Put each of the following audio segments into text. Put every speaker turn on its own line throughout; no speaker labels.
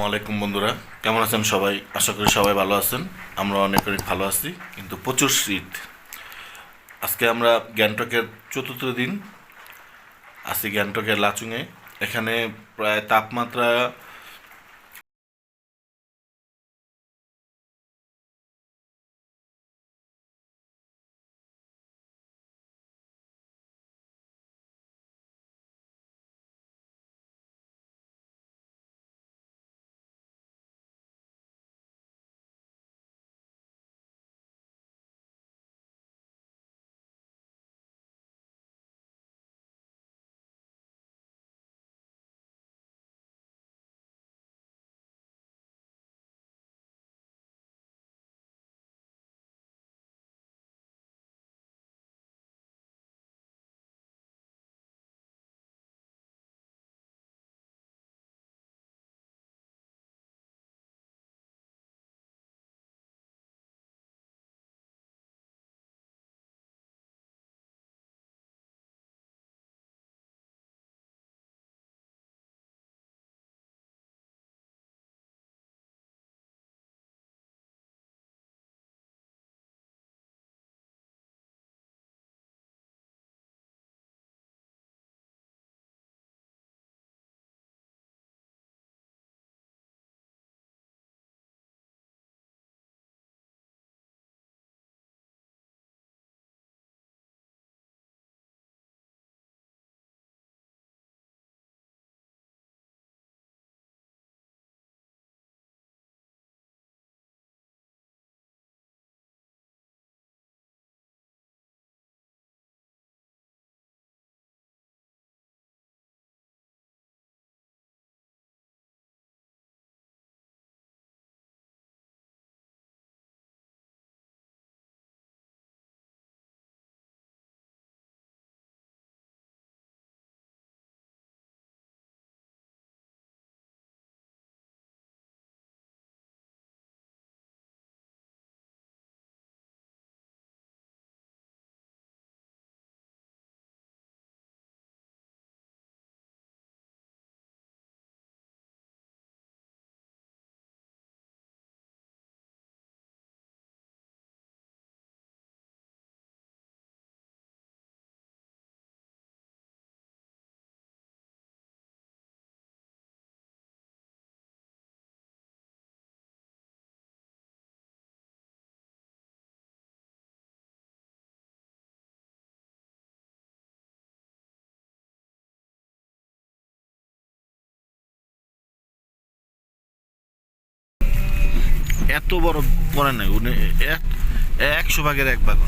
আসসালামু আলাইকুম বন্ধুরা, কেমন আছেন সবাই? আশা করি সবাই ভালো আছেন। আমরা অনেক অনেক ভালো আছি, কিন্তু প্রচুর শীত। আজকে আমরা গ্যাংটকের চতুর্থ দিন আছি, গ্যাংটকের লাচুংয়ে। এখানে প্রায় তাপমাত্রা এত বড় পড়ে নাই, 100 ভাগের 1 ভাগ।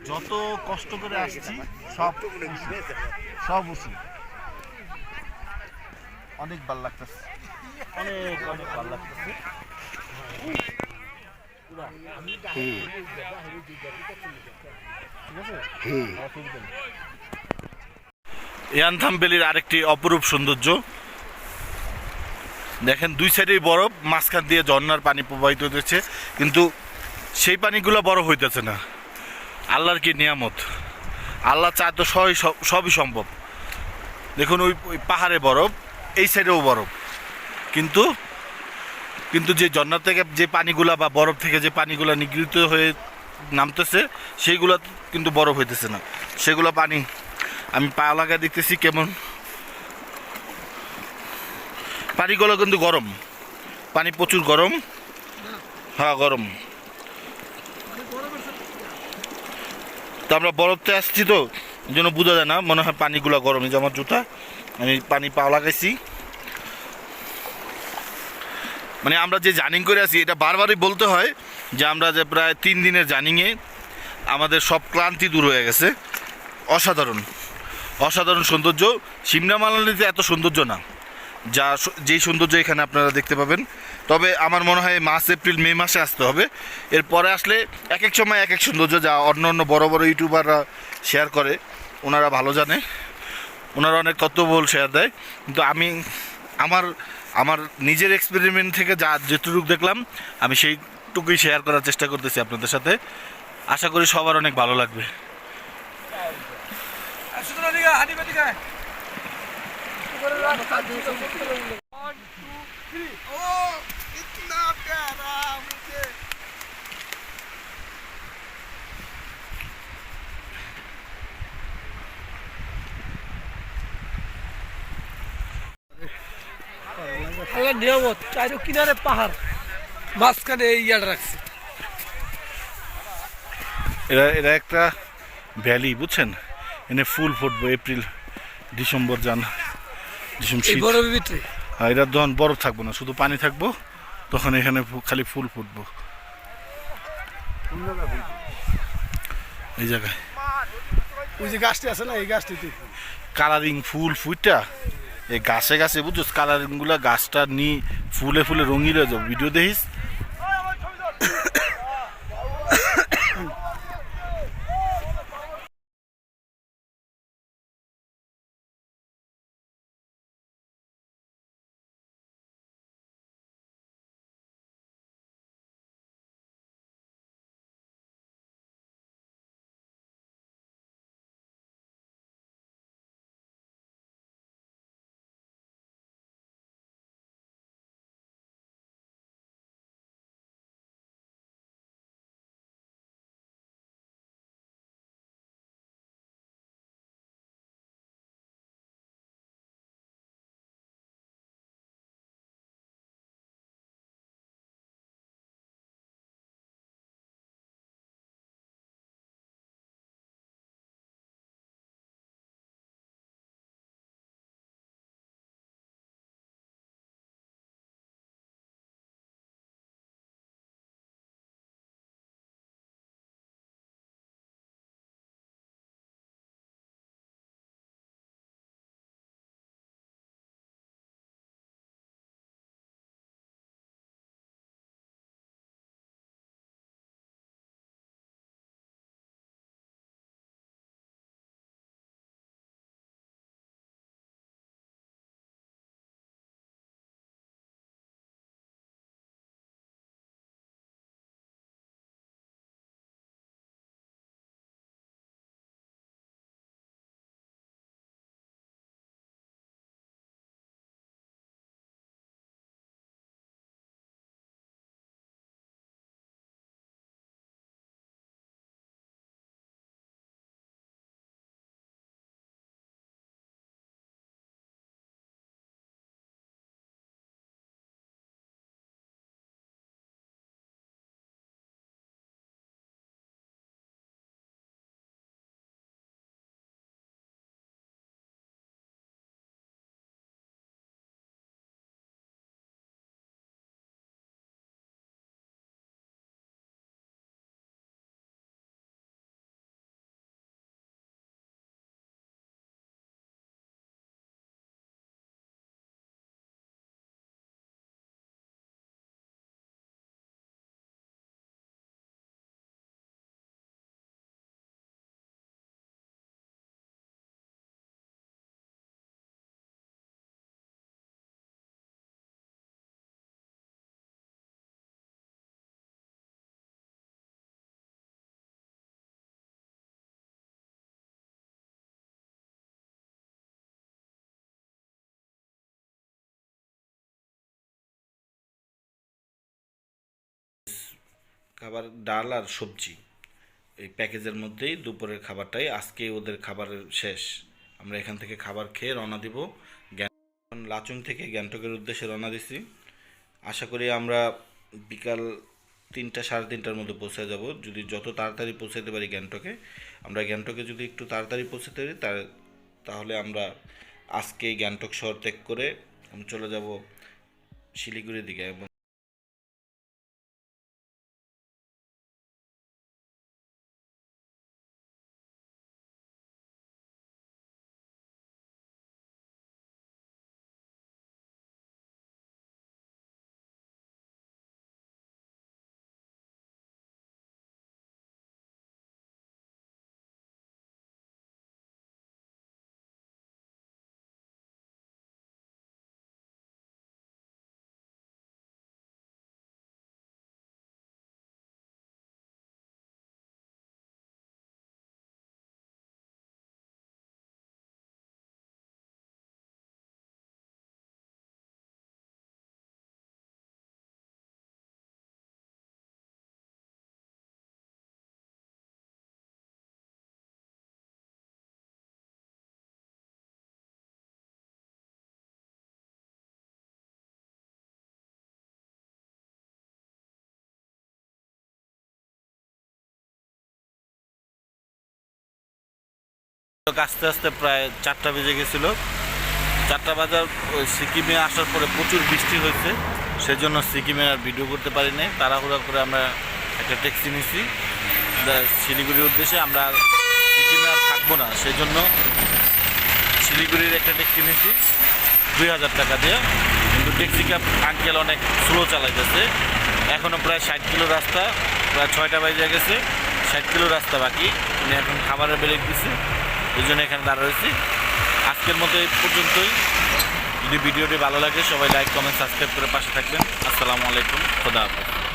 যত কষ্ট করে আসছি সব সব উচিত। অনেক ভালো লাগতেছে, অনেক অনেক ভালো লাগতেছে। ইয়ানথাম ভ্যালির আরেকটি অপরূপ সৌন্দর্য দেখেন, দুই সাইডেই বরফ, মাঝখান দিয়ে ঝর্ণার পানি প্রবাহিত হতেছে, কিন্তু সেই পানিগুলো বরফ হইতেছে না। আল্লাহর কি নিয়ামত! আল্লাহ চায় তো সবই সম্ভব। দেখুন ওই পাহাড়ে বরফ, এই সাইডেও বরফ, কিন্তু কিন্তু যে ঝর্ণা থেকে যে পানিগুলা বা বরফ থেকে যে পানিগুলা নিগৃহীত হয়ে নামতেছে সেইগুলো কিন্তু বরফ হইতেছে না, সেগুলো পানি আমি পা লাগায় দেখতেছি কেমন পানিগুলো কিন্তু গরম, পানি প্রচুর গরম। হ্যাঁ গরম। তো আমরা বরফতে আসছি তো এই জন্য বোঝা যায় না, মনে হয় পানিগুলো গরম। এই যে আমার জুতা, আমি পানি পা লাগাইছি। মানে আমরা যে জার্নিং করে আছি এটা বারবারই বলতে হয় যে আমরা যে প্রায় 3 দিনের জার্নিংয়ে আমাদের সব ক্লান্তি দূর হয়ে গেছে। অসাধারণ অসাধারণ সৌন্দর্য। সিমলা মানালিতে এত সৌন্দর্য না, যেই সৌন্দর্য এখানে আপনারা দেখতে পাবেন। তবে আমার মনে হয় মার্চ এপ্রিল মে মাসে আসতে হবে। এরপরে আসলে এক এক সময় এক এক সৌন্দর্য, যা অন্য অন্য বড় বড় ইউটিউবাররা শেয়ার করে, ওনারা ভালো জানে, ওনারা অনেক তথ্যবহুল শেয়ার দেয়। কিন্তু আমি আমার আমার নিজের এক্সপেরিমেন্ট থেকে যেটুকু দেখলাম আমি সেইটুকুই শেয়ার করার চেষ্টা করতেছি আপনাদের সাথে। আশা করি সবার অনেক ভালো লাগবে।
নিয়মত চাইরো কিনারে পাহাড়, মাঝখানে এই ইয়াটা রাখছে।
এরা এরা একটা ভ্যালি, বুঝছেন? এনে ফুল ফুটবো এপ্রিল ডিসেম্বর
এই বরফের ভিতরে
হ্যাঁ, এটা যখন বরফ থাকবো না, শুধু পানি থাকবো, তখন এখানে খালি ফুল ফুটবো এই জায়গায়।
ওই যে গাছটি আছে না, এই গাছটি
কালারিং ফুল ফুইটা এই গাছে গাছে, বুঝছো? কালারিং গুলা গাছটা ফুলে ফুলে রঙিন হয়ে যাবে। ভিডিও দেখিস। খাবার ডাল আর সবজি এই প্যাকেজের মধ্যেই দুপুরের খাবারটাই আজকে ওদের খাবারের শেষ। আমরা এখান থেকে খাবার খেয়ে রওনা দিব লাচুং থেকে গ্যাংটকের উদ্দেশ্যে রওনা দিছি। আশা করি আমরা বিকাল 3টা সাড়ে 3টার মধ্যে পৌঁছে যাব। যদি যত তাড়াতাড়ি পৌঁছাতে পারি গ্যাংটকে, আমরা গ্যাংটকে যদি একটু তাড়াতাড়ি পৌঁছাতে পারি তাহলে আমরা আজকে গ্যাংটক শহর ত্যাগ করে আমি চলে যাব শিলিগুড়ির দিকে। এবং আস্তে আস্তে প্রায় 4টা বেজে গেছিল। 4টা বাজার সিকিমে আসার পরে প্রচুর বৃষ্টি হয়েছে, সেজন্য সিকিমে আর ভিডিও করতে পারি নাই। তাড়াহুড়া করে আমরা একটা ট্যাক্সি নিছি শিলিগুড়ির উদ্দেশ্যে। আমরা সিকিমে আর থাকবো না, সেজন্য শিলিগুড়ির একটা ট্যাক্সি নিছি 2000 টাকা দিয়ে। কিন্তু ট্যাক্সি ক্যাব আঙ্কেল অনেক স্লো চালাইতেছে। এখনও প্রায় 60 কিলো রাস্তা, প্রায় 6টা বেজে গেছে, 60 কিলো রাস্তা বাকি। উনি এখন খাবারের ব্রেক দিচ্ছে, এই জন্য এখানে দাঁড়া রয়েছি। আজকের মতো এই পর্যন্তই। যদি ভিডিওটি ভালো লাগে সবাই লাইক কমেন্ট সাবস্ক্রাইব করে পাশে থাকবেন। আসসালামু আলাইকুম, খোদা হাফেজ।